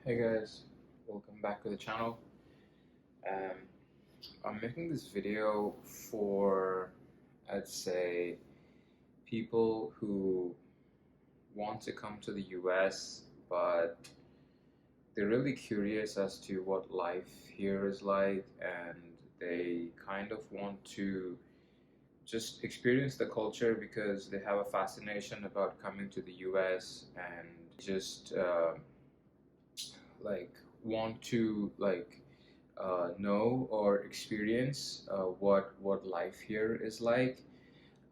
Hey guys, welcome back to the channel. Um, I'm making this video for, I'd say, people who want to come to the US, but they're really curious as to what life here is like, and they kind of want to just experience the culture because they have a fascination about coming to the US and just like want to know or experience what life here is like,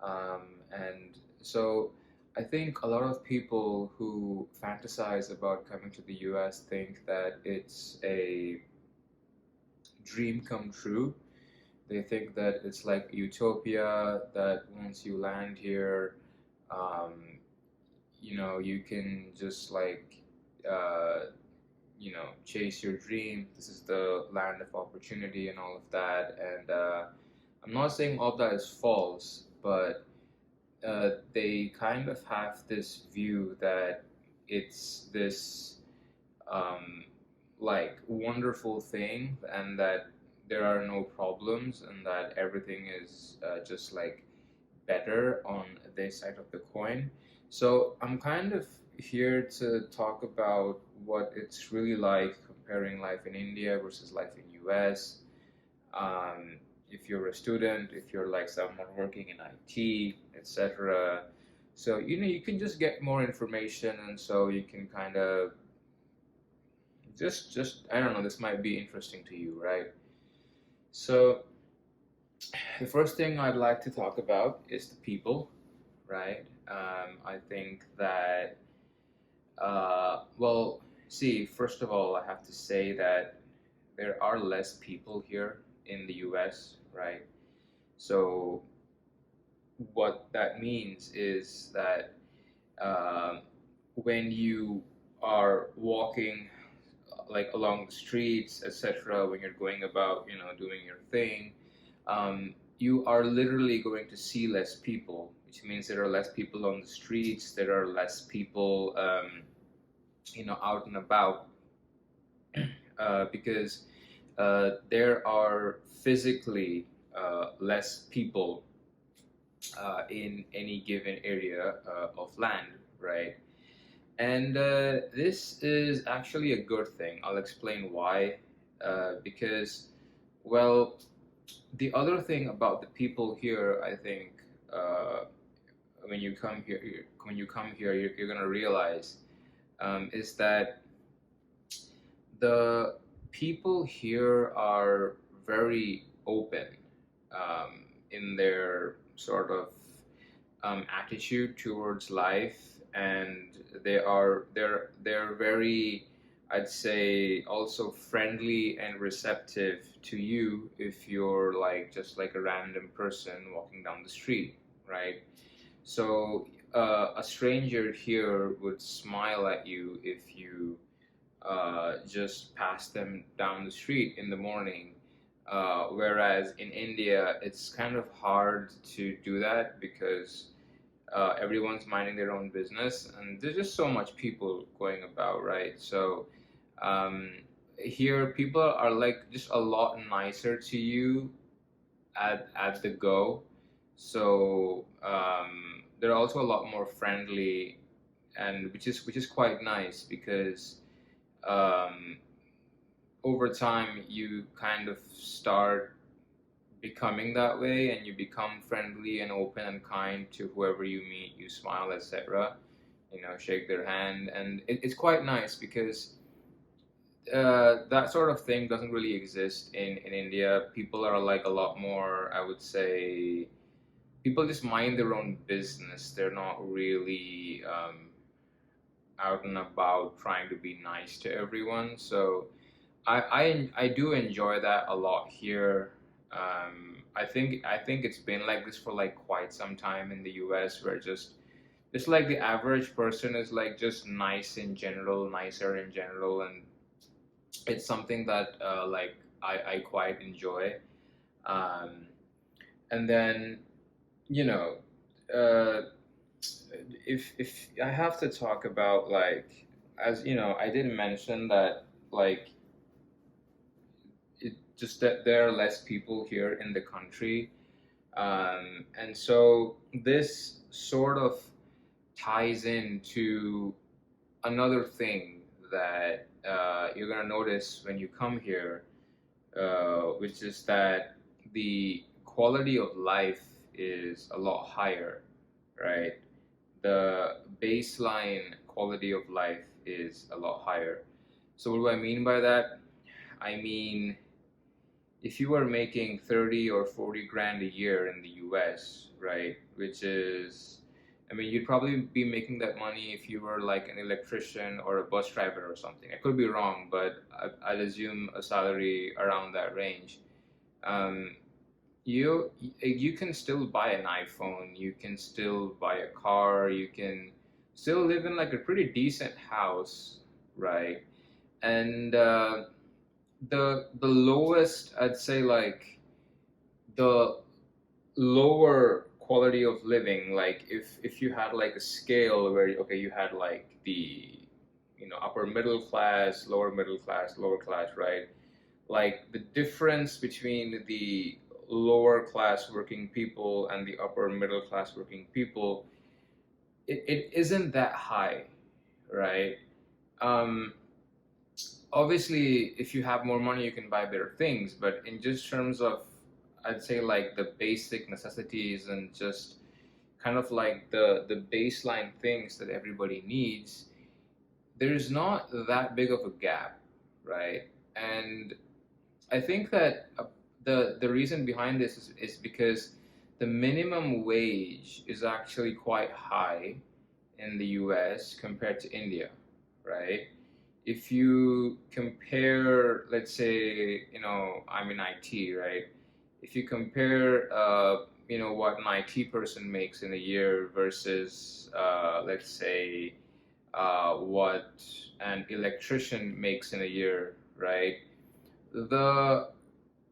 and so I think a lot of people who fantasize about coming to the US think that it's a dream come true. They think that it's like utopia, that once you land here, um, you can just uh, chase your dream. This is the land of opportunity and all of that. And I'm not saying all of that is false, but they kind of have this view that it's this um, wonderful thing, and that there are no problems, and that everything is just like better on this side of the coin. So I'm kind of here to talk about what it's really like comparing life in India versus life in US. Um, if you're a student, if you're like someone working in IT, etc. So you can just get more information, and so you can kind of just I don't know. This might be interesting to you, right? So the first thing I'd like to talk about is the people, right? I think that, well, see, first of all, I have to say that there are less people here in the US, right? So, what that means is that when you are walking along the streets, etc., when you're going about, doing your thing, you are literally going to see less people, which means there are less people on the streets, there are less people, out and about, because there are physically less people in any given area of land, right? And this is actually a good thing. I'll explain why. Because, well, the other thing about the people here, I think, uh, when you come here, you're gonna realize, is that the people here are very open, in their sort of attitude towards life, and they're very, I'd say, also friendly and receptive to you if you're like just like a random person walking down the street, right? So a stranger here would smile at you if you just pass them down the street in the morning. Whereas in India, it's kind of hard to do that because everyone's minding their own business, and there's just so much people going about, right? So um, here, people are like just a lot nicer to you at the go. So they're also a lot more friendly, and which is quite nice because um, over time you kind of start becoming that way, and you become friendly and open and kind to whoever you meet. You smile, etc., shake their hand, and it's quite nice because that sort of thing doesn't really exist in India. People are like a lot more, I would say, people just mind their own business. They're not really out and about trying to be nice to everyone. So I do enjoy that a lot here. I think it's been like this for like quite some time in the US, where just like the average person is like just nice in general, nicer in general, and it's something that I quite enjoy. Um, and then you know, uh, if I have to talk about like, as you know, I did mention that like it just that there are less people here in the country, and so this sort of ties into another thing that you're gonna notice when you come here, which is that the quality of life is a lot higher, right? The baseline quality of life is a lot higher. So what do I mean by that? I mean, if you are making 30 or 40 grand a year in the US, right, which is, I mean, you'd probably be making that money if you were like an electrician or a bus driver or something. I could be wrong, but I'd assume a salary around that range. Um, you can still buy an iPhone, you can still buy a car, you can still live in like a pretty decent house, right? And the lowest, I'd say, like the lower quality of living, like if you had like a scale where okay, you had like the upper middle class, lower class, right? Like the difference between the lower class working people and the upper middle class working people, it isn't that high, right? um Obviously if you have more money you can buy better things, but in just terms of, I'd say, like the basic necessities and just kind of like the baseline things that everybody needs, there's not that big of a gap, right? And I think that the reason behind this is because the minimum wage is actually quite high in the US compared to India, right? If you compare, let's say, I'm in IT, right? If you compare, what an IT person makes in a year versus, let's say, what an electrician makes in a year, right? The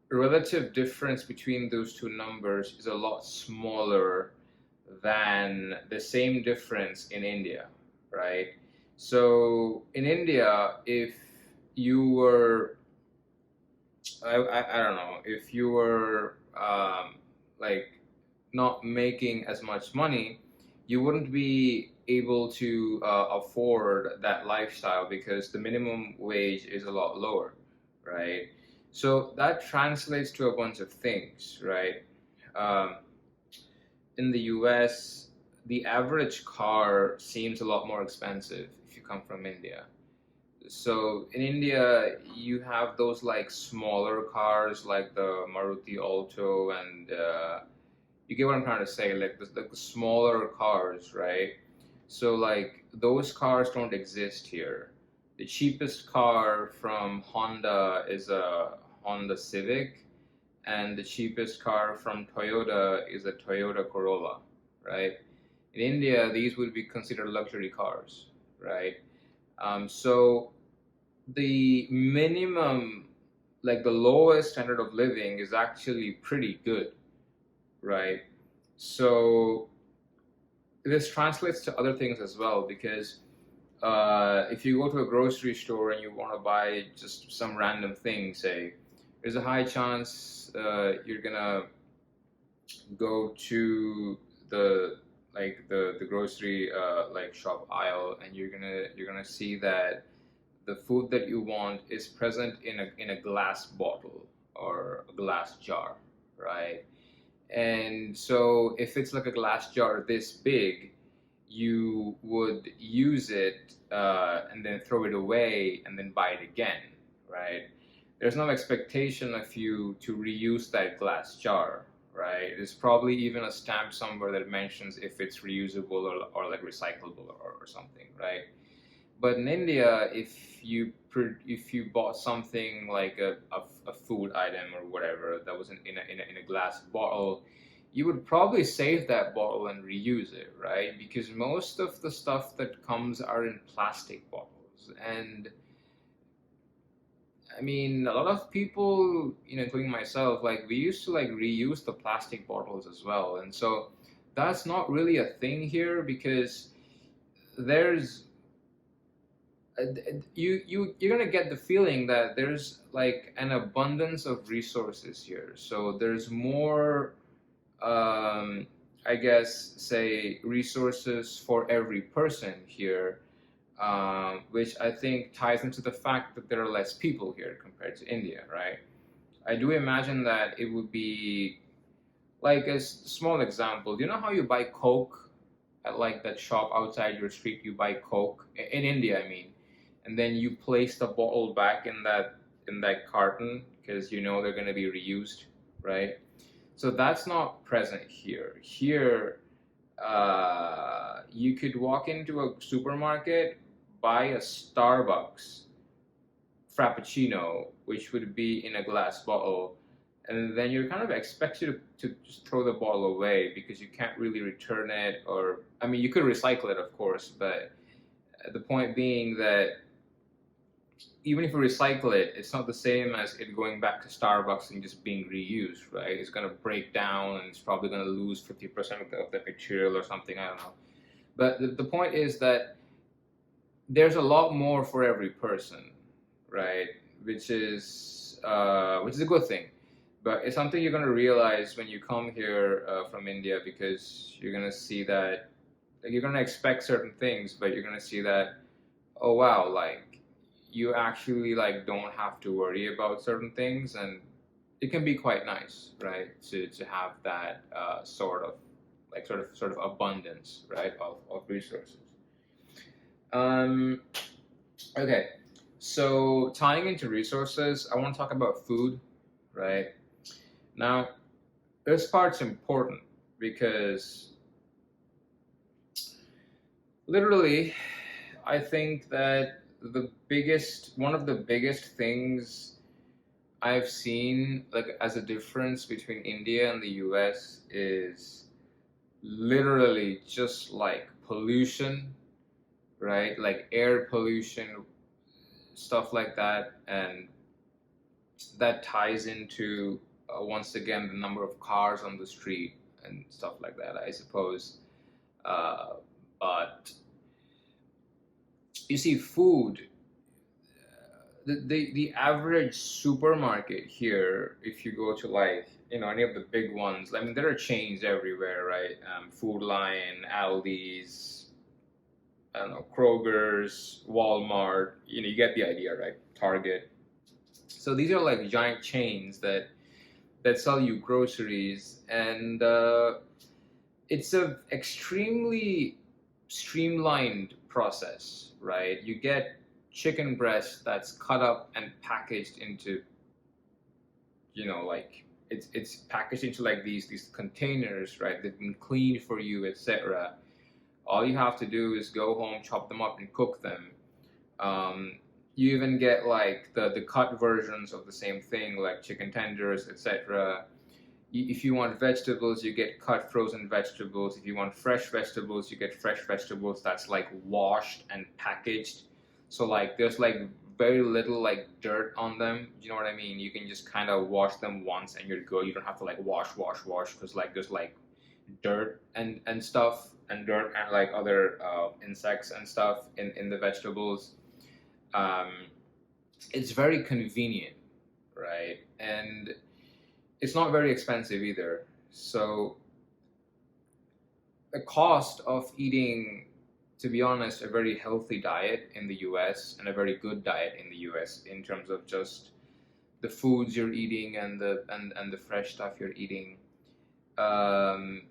relative difference between those two numbers is a lot smaller than the same difference in India, right? So in India, if you were, I don't know, if you were like not making as much money, you wouldn't be able to afford that lifestyle because the minimum wage is a lot lower, right? So that translates to a bunch of things, right? Um, in the US, the average car seems a lot more expensive if you come from India. So in India, you have those like smaller cars like the Maruti Alto, and you get what I'm trying to say, like the smaller cars, right? So like those cars don't exist here. The cheapest car from Honda is a Honda Civic, and the cheapest car from Toyota is a Toyota Corolla, right? In India, these would be considered luxury cars, right? So the minimum, like the lowest standard of living, is actually pretty good, right? So this translates to other things as well because if you go to a grocery store and you want to buy just some random thing, say, there's a high chance you're gonna go to the the grocery like shop aisle, and you're gonna see that the food that you want is present in a glass bottle or a glass jar, right? And so if it's like a glass jar this big, you would use it and then throw it away and then buy it again, right? There's no expectation of you to reuse that glass jar, right? There's probably even a stamp somewhere that mentions if it's reusable or like recyclable or something, right? But in India, if you bought something like a food item or whatever that was in a glass bottle, you would probably save that bottle and reuse it, right? Because most of the stuff that comes are in plastic bottles. And I mean, a lot of people, including myself, like we used to like reuse the plastic bottles as well. And so that's not really a thing here because there's you're gonna get the feeling that there's like an abundance of resources here. So there's more, um, I guess, say resources for every person here, which I think ties into the fact that there are less people here compared to India, right? I do imagine that it would be like a small example. You know how you buy Coke at like that shop outside your street? You buy Coke in India, I mean, and then you place the bottle back in that carton because you know they're going to be reused, right? So that's not present here. Here, you could walk into a supermarket, buy a Starbucks Frappuccino, which would be in a glass bottle, and then you're kind of expected to just throw the bottle away because you can't really return it, or I mean, you could recycle it, of course, but the point being that even if you recycle it, it's not the same as it going back to Starbucks and just being reused, right? It's going to break down and it's probably going to lose 50% of the material or something. I don't know. But the point is that there's a lot more for every person, right? Which is a good thing. But it's something you're going to realize when you come here from India because you're going to see that like, you're going to expect certain things, but you're going to see that, oh wow, like you actually like don't have to worry about certain things, and it can be quite nice, right? To have that sort of abundance, right, of resources. Um, okay, so tying into resources, I want to talk about food, right? Now, this part's important because literally, I think that one of the biggest things I've seen, like as a difference between India and the US, is literally just like pollution, right? Like air pollution, stuff like that, and that ties into once again the number of cars on the street and stuff like that, I suppose. Uh, but you see, food, the average supermarket here, if you go to like any of the big ones, I mean there are chains everywhere, right? Food Lion, Aldi's, I don't know, Kroger's, Walmart. You get the idea, right? Target. So these are like giant chains that sell you groceries, and it's a extremely streamlined process, right? You get chicken breast that's cut up and packaged into, like it's packaged into like these containers, right? They've been cleaned for you, etc. All you have to do is go home, chop them up, and cook them. You even get like the cut versions of the same thing, like chicken tenders, etc. If you want vegetables, you get cut frozen vegetables. If you want fresh vegetables, you get fresh vegetables that's like washed and packaged. So like there's like very little like dirt on them. You know what I mean? You can just kind of wash them once and you're good. You don't have to like wash because like there's like dirt and stuff and dirt and like other insects and stuff in the vegetables. Um, it's very convenient, right? And it's not very expensive either. So the cost of eating, to be honest, a very healthy diet in the US and a very good diet in the US in terms of just the foods you're eating and the fresh stuff you're eating, um,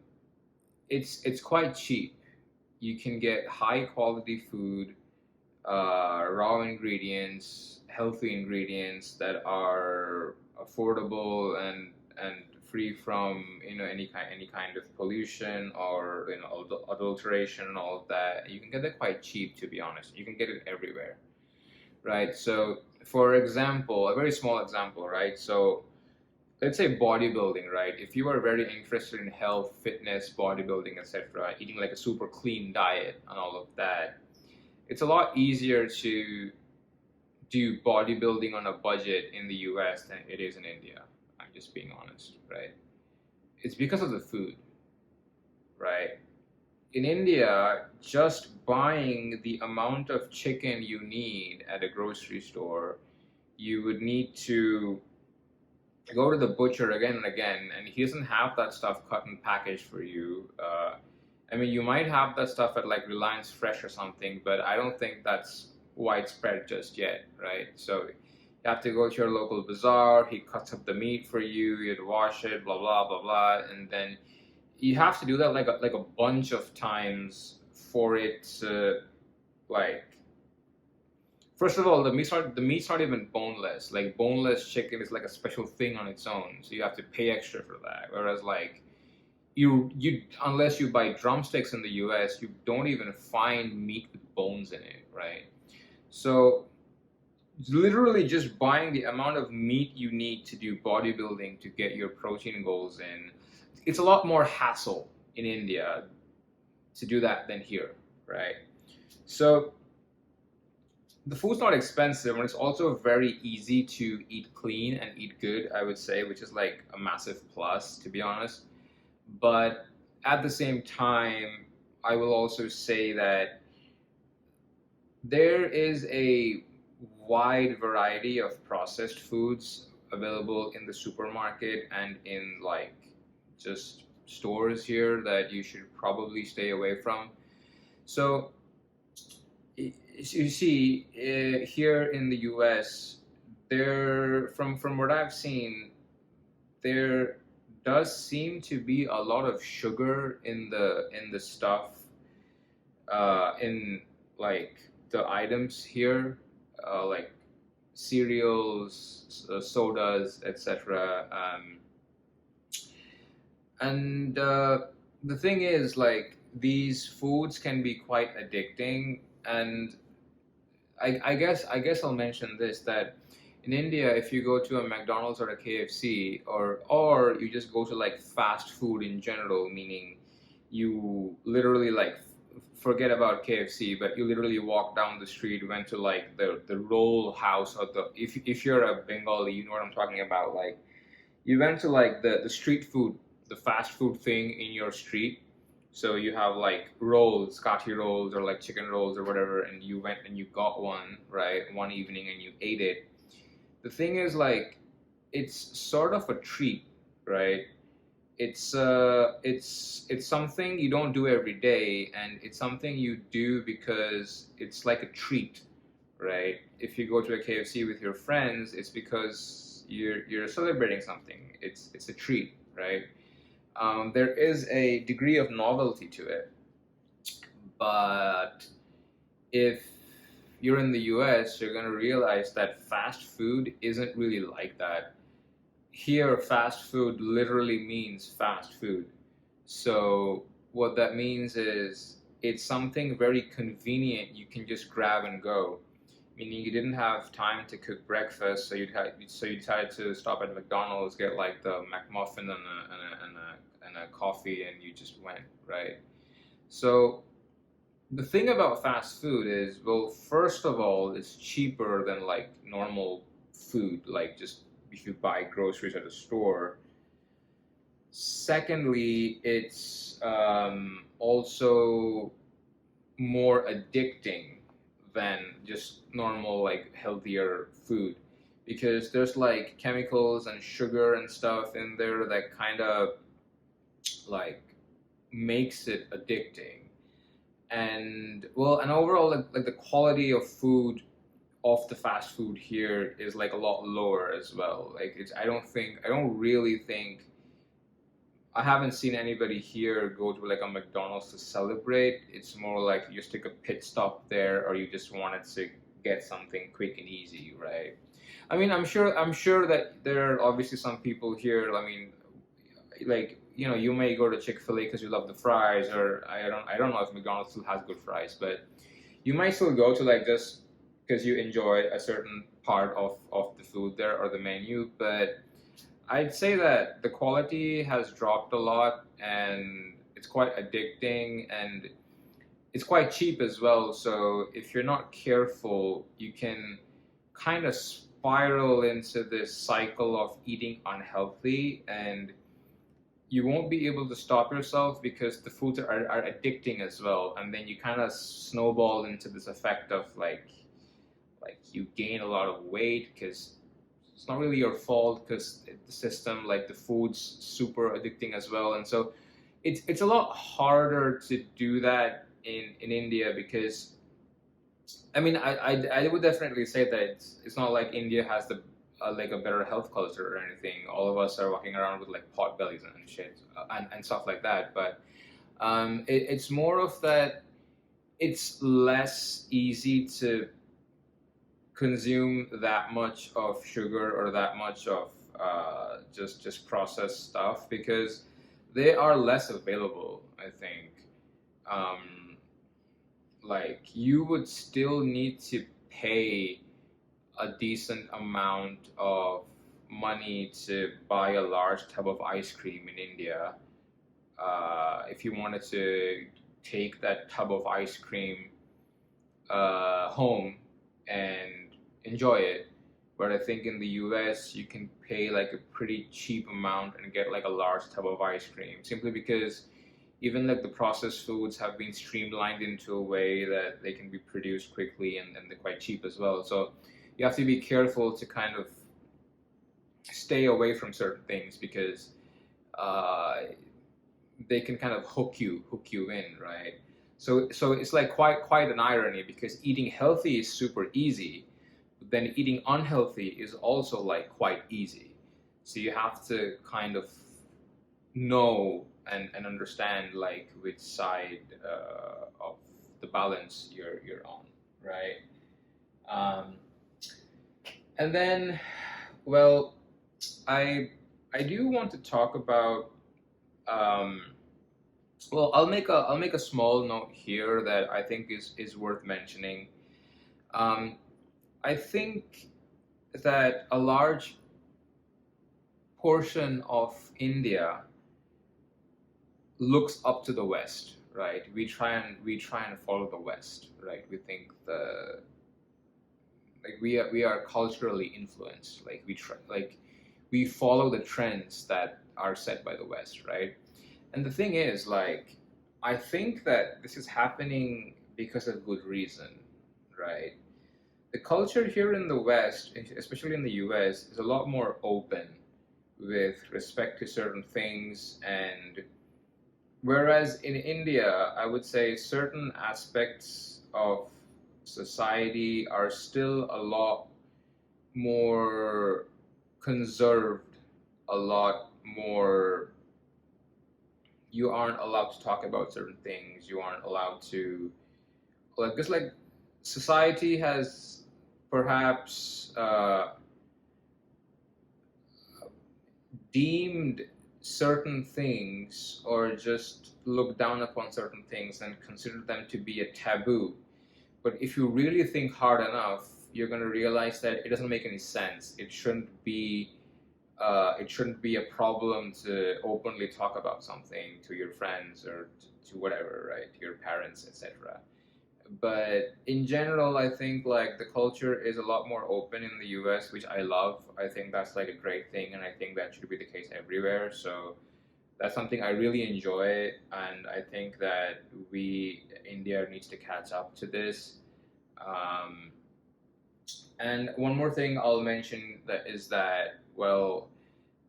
it's quite cheap. You can get high quality food, raw ingredients, healthy ingredients that are affordable and free from any kind of pollution or adulteration and all of that. You can get it quite cheap, to be honest. You can get it everywhere, right? So, for example, a very small example, right? So, let's say bodybuilding, right? If you are very interested in health, fitness, bodybuilding, etc., eating like a super clean diet and all of that, it's a lot easier to do bodybuilding on a budget in the US than it is in India. I'm just being honest, right? It's because of the food, right? in India, just buying the amount of chicken you need at a grocery store, you would need to go to the butcher again and again, and he doesn't have that stuff cut and packaged for you. I mean, you might have that stuff at like Reliance Fresh or something, but I don't think that's widespread just yet, right? So you have to go to your local bazaar. He cuts up the meat for you. You'd wash it, blah blah blah blah, and then you have to do that like a bunch of times for it to like. First of all, the meat's not even boneless. Like boneless chicken is like a special thing on its own, so you have to pay extra for that. Whereas like you unless you buy drumsticks in the U.S., you don't even find meat with bones in it, right? So literally just buying the amount of meat you need to do bodybuilding to get your protein goals in, it's a lot more hassle in India to do that than here, right? So the food's not expensive and it's also very easy to eat clean and eat good, I would say, which is like a massive plus, to be honest. But at the same time, I will also say that there is a wide variety of processed foods available in the supermarket and in like just stores here that you should probably stay away from. So you see, here in the US, from what I've seen, there does seem to be a lot of sugar in the stuff, in like the items here, like cereals, sodas, etc. And the thing is, like, these foods can be quite addicting, and I guess I'll mention this, that in India, if you go to a McDonald's or a KFC, or you just go to like fast food in general, meaning you literally like forget about KFC, but you literally walk down the street, went to like the roll house, or the if you're a Bengali, you know what I'm talking about. Like you went to like the street food, the fast food thing in your street. So you have like rolls, kathi rolls, or like chicken rolls or whatever, and you went and you got one, right, one evening and you ate it. The thing is, like, it's sort of a treat, right? It's something you don't do every day, and it's something you do because it's like a treat, right? If you go to a KFC with your friends, it's because you're celebrating something. It's a treat, right? There is a degree of novelty to it, but if you're in the US, you're gonna realize that fast food isn't really like that. Here, fast food literally means fast food. So what that means is it's something very convenient you can just grab and go. Meaning you didn't have time to cook breakfast, so you decided to stop at McDonald's, get like the McMuffin and a coffee, and you just went, right? So the thing about fast food is, well, first of all, it's cheaper than like normal food, like just if you buy groceries at a store. Secondly, it's also more addicting than just normal, like healthier food, because there's like chemicals and sugar and stuff in there that kind of like makes it addicting. And well, and overall, like the quality of food of the fast food here is like a lot lower as well. Like I don't really think, I haven't seen anybody here go to like a McDonald's to celebrate. It's more like you just take a pit stop there, or you just wanted to get something quick and easy, right? I mean, I'm sure that there are obviously some people here. I mean, like, you may go to Chick-fil-A because you love the fries, or I don't know if McDonald's still has good fries, but you might still go to like just because you enjoy a certain part of the food there or the menu. But I'd say that the quality has dropped a lot, and it's quite addicting, and it's quite cheap as well. So if you're not careful, you can kind of spiral into this cycle of eating unhealthy, and you won't be able to stop yourself because the foods are addicting as well, and then you kind of snowball into this effect of like you gain a lot of weight because it's not really your fault because the system, like the food's super addicting as well. And so it's a lot harder to do that in India because I mean I would definitely say that it's not like India has the like a better health culture or anything. All of us are walking around with like pot bellies and shit and stuff like that. But it's more of that. It's less easy to consume that much of sugar or that much of just processed stuff because they are less available. I think um, like you would still need to pay a decent amount of money to buy a large tub of ice cream in India. If you wanted to take that tub of ice cream home and enjoy it. But I think in the US, you can pay like a pretty cheap amount and get like a large tub of ice cream simply because even like the processed foods have been streamlined into a way that they can be produced quickly and they're quite cheap as well. So you have to be careful to kind of stay away from certain things because uh, they can kind of hook you in, right? So it's like quite an irony because eating healthy is super easy, but then eating unhealthy is also like quite easy. So you have to kind of know and understand like which side of the balance you're on, right? Um, and then, well, I I do want to talk about um, well, I'll make a small note here that I think is worth mentioning. Um, I think that a large portion of India looks up to the West, right? We try and follow the West, right? We think the like we are culturally influenced. Like we follow the trends that are set by the West, right? And the thing is, like, I think that this is happening because of good reason, right? The culture here in the West, especially in the US, is a lot more open with respect to certain things. And whereas in India, I would say certain aspects of society are still a lot more conserved, a lot more. You aren't allowed to talk about certain things. You aren't allowed to like because like society has perhaps deemed certain things or just looked down upon certain things and considered them to be a taboo. But if you really think hard enough, you're going to realize that it doesn't make any sense. It shouldn't be a problem to openly talk about something to your friends or to whatever, right? To your parents, etc. But in general, I think like the culture is a lot more open in the US, which I love. I think that's like a great thing, and I think that should be the case everywhere. So that's something I really enjoy, and I think that India needs to catch up to this. Um, and one more thing I'll mention that is that, well,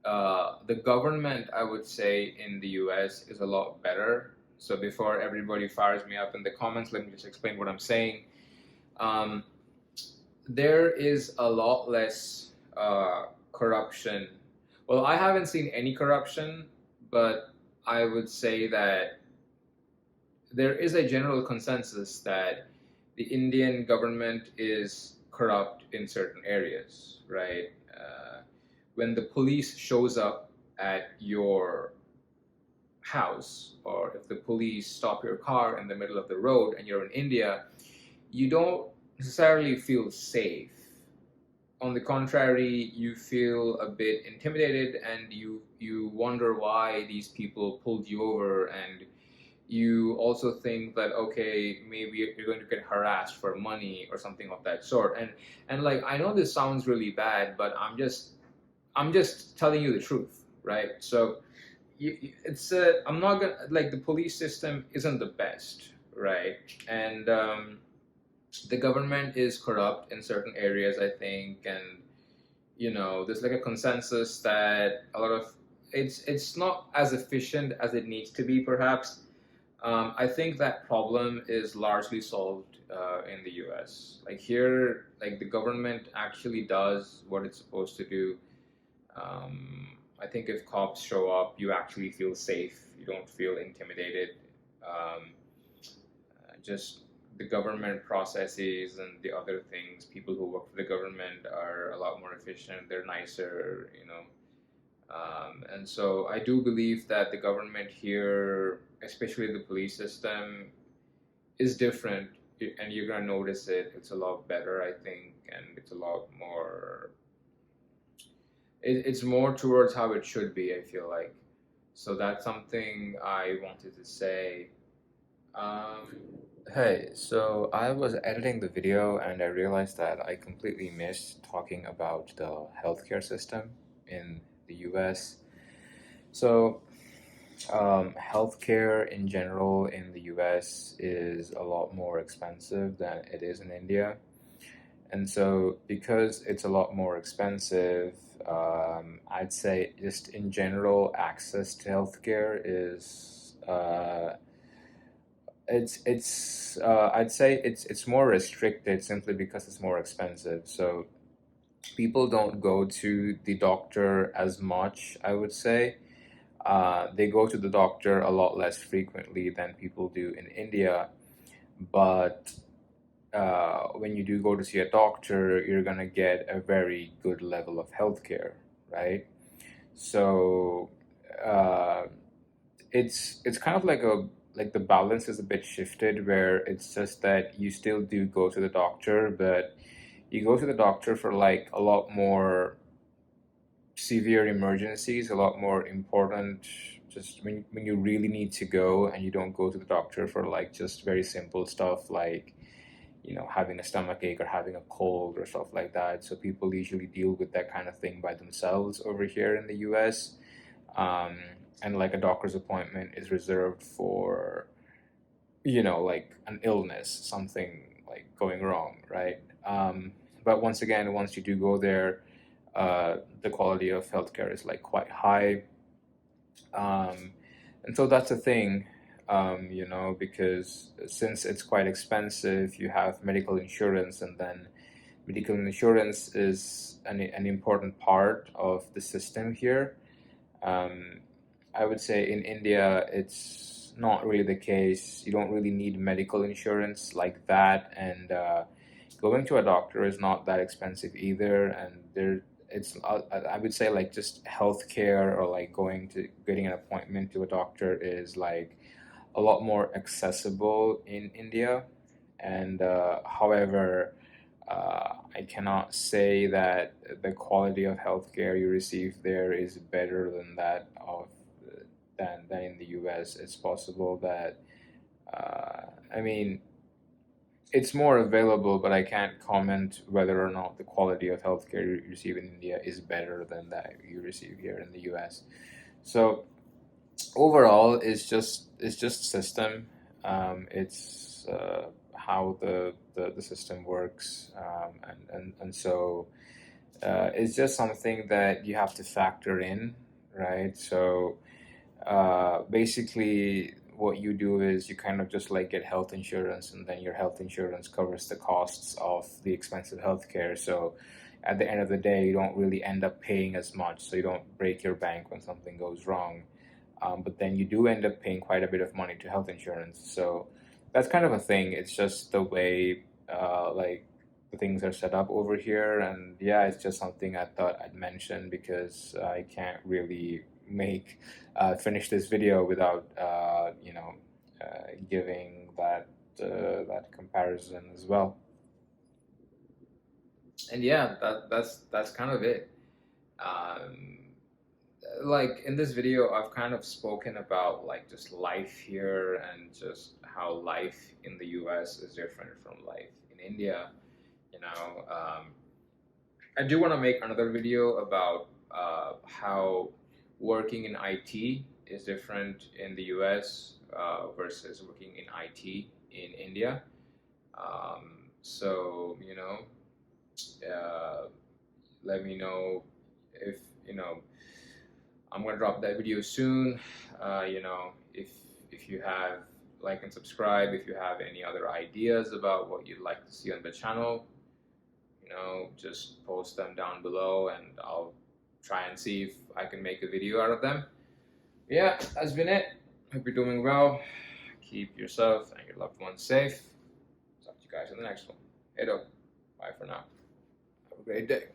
the government, I would say, in the US is a lot better. So before everybody fires me up in the comments, let me just explain what I'm saying. Um, there is a lot less corruption. Well, I haven't seen any corruption, but I would say that there is a general consensus that the Indian government is corrupt in certain areas, right? When the police shows up at your house, or if the police stop your car in the middle of the road and you're in India, you don't necessarily feel safe. On the contrary, you feel a bit intimidated and you wonder why these people pulled you over, and you also think that okay, maybe you're going to get harassed for money or something of that sort. And like I know this sounds really bad, but I'm just telling you the truth, right? So it's I'm not gonna like the police system isn't the best, right? And the government is corrupt in certain areas, I think, and there's like a consensus that a lot of it's not as efficient as it needs to be, perhaps. I think that problem is largely solved in the U.S. Like here, like the government actually does what it's supposed to do. I think if cops show up, you actually feel safe. You don't feel intimidated. Just the government processes and the other things, people who work for the government are a lot more efficient. They're nicer. And so I do believe that the government here, especially the police system, is different, and you're gonna notice it. It's a lot better, I think, and it's a lot more. It's more towards how it should be, I feel like. So that's something I wanted to say. Um, Hey, so I was editing the video and I realized that I completely missed talking about the healthcare system in the US. So, healthcare in general in the US is a lot more expensive than it is in India. And so, because it's a lot more expensive, I'd say just in general, access to healthcare is I'd say it's more restricted simply because it's more expensive. So people don't go to the doctor as much, I would say. They go to the doctor a lot less frequently than people do in India. But when you do go to see a doctor, you're gonna get a very good level of healthcare, right? So uh, it's kind of like the balance is a bit shifted where it's just that you still do go to the doctor, but you go to the doctor for like a lot more severe emergencies, a lot more important, just when you really need to go, and you don't go to the doctor for like just very simple stuff like having a stomach ache or having a cold or stuff like that. So people usually deal with that kind of thing by themselves over here in the US. um, and like a doctor's appointment is reserved for like an illness, something like going wrong, right? But once again, once you do go there, the quality of healthcare is like quite high. um, and so that's the thing. Because since it's quite expensive, you have medical insurance, and then medical insurance is an important part of the system here. um, I would say in India, it's not really the case. You don't really need medical insurance like that, and going to a doctor is not that expensive either. And I would say like just healthcare or like getting an appointment to a doctor is like a lot more accessible in India. And however, I cannot say that the quality of healthcare you receive there is better than that of than in the U.S. It's possible that I mean it's more available, but I can't comment whether or not the quality of healthcare you receive in India is better than that you receive here in the U.S. So overall, it's just system. It's how the system works, and so it's just something that you have to factor in, right? So basically, what you do is you kind of just like get health insurance, and then your health insurance covers the costs of the expensive healthcare. So at the end of the day, you don't really end up paying as much, so you don't break your bank when something goes wrong. But then you do end up paying quite a bit of money to health insurance. So that's kind of a thing. It's just the way like the things are set up over here. And yeah, it's just something I thought I'd mention because I can't really finish this video without giving that comparison as well. And yeah, that's kind of it. Um, like in this video, I've kind of spoken about like just life here and just how life in the US is different from life in India. You know, I do want to make another video about how working in IT is different in the US versus working in IT in India. So, uh, let me know if, I'm gonna drop that video soon. If you have, like and subscribe. If you have any other ideas about what you'd like to see on the channel, just post them down below and I'll try and see if I can make a video out of them. Yeah, that's been it. Hope you're doing well. Keep yourself and your loved ones safe. Talk to you guys in the next one. Hey, bye for now. Have a great day.